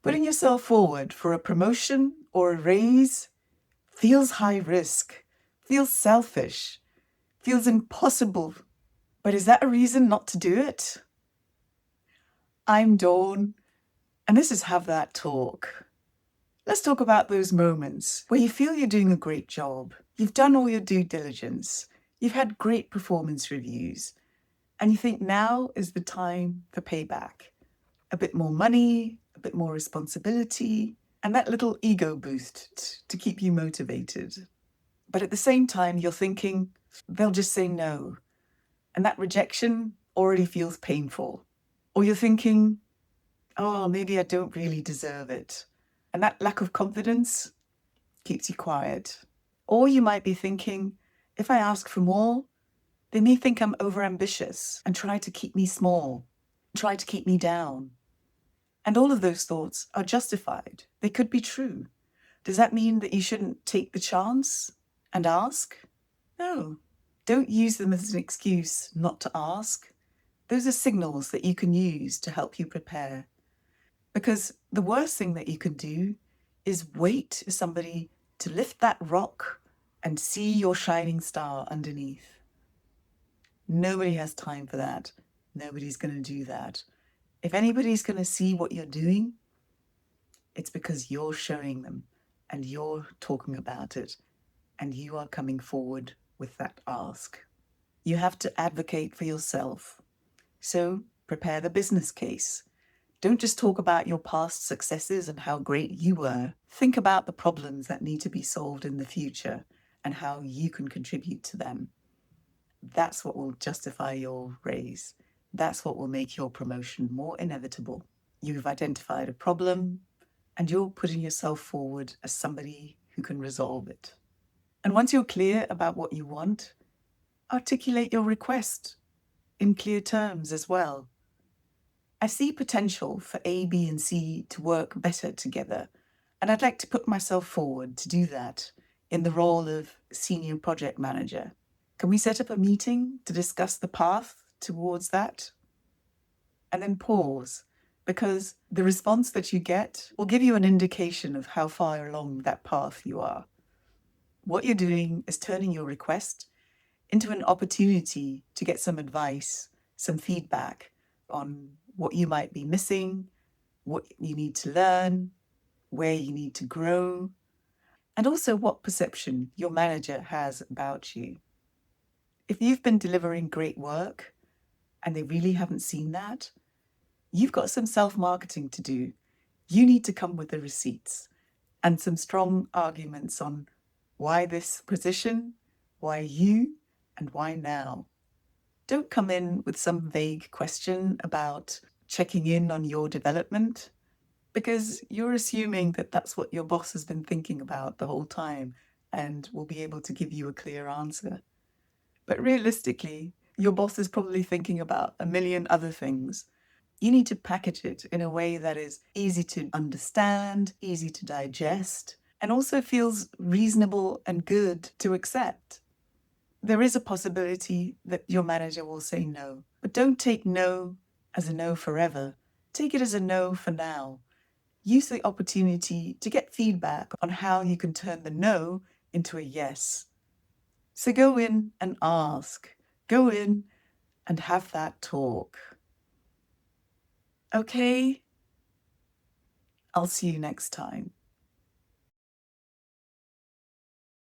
Putting yourself forward for a promotion or a raise feels high risk, feels selfish, feels impossible. But is that a reason not to do it? I'm Dawn, and this is Have That Talk. Let's talk about those moments where you feel you're doing a great job. You've done all your due diligence. You've had great performance reviews. And you think now is the time for payback. A bit more money, a bit more responsibility, and that little ego boost to keep you motivated. But at the same time, you're thinking, they'll just say no. And that rejection already feels painful. Or you're thinking, oh, maybe I don't really deserve it. And that lack of confidence keeps you quiet. Or you might be thinking, if I ask for more, they may think I'm overambitious and try to keep me small, try to keep me down. And all of those thoughts are justified. They could be true. Does that mean that you shouldn't take the chance and ask? No. Don't use them as an excuse not to ask. Those are signals that you can use to help you prepare. Because the worst thing that you can do is wait for somebody to lift that rock and see your shining star underneath. Nobody has time for that. Nobody's going to do that. If anybody's going to see what you're doing, it's because you're showing them and you're talking about it and you are coming forward with that ask. You have to advocate for yourself. So prepare the business case. Don't just talk about your past successes and how great you were. Think about the problems that need to be solved in the future and how you can contribute to them. That's what will justify your raise. That's what will make your promotion more inevitable. You've identified a problem and you're putting yourself forward as somebody who can resolve it. And once you're clear about what you want, articulate your request in clear terms as well. I see potential for A, B, and C to work better together, and I'd like to put myself forward to do that in the role of senior project manager. Can we set up a meeting to discuss the path towards that? And then pause, because the response that you get will give you an indication of how far along that path you are. What you're doing is turning your request into an opportunity to get some advice, some feedback on what you might be missing, what you need to learn, where you need to grow, and also what perception your manager has about you. If you've been delivering great work and they really haven't seen that, you've got some self-marketing to do. You need to come with the receipts and some strong arguments on why this position, why you, and why now. Don't come in with some vague question about checking in on your development, because you're assuming that that's what your boss has been thinking about the whole time and will be able to give you a clear answer. But realistically, your boss is probably thinking about a million other things. You need to package it in a way that is easy to understand, easy to digest, and also feels reasonable and good to accept. There is a possibility that your manager will say no, but don't take no as a no forever. Take it as a no for now. Use the opportunity to get feedback on how you can turn the no into a yes. So go in and ask. Go in and have that talk. Okay? I'll see you next time.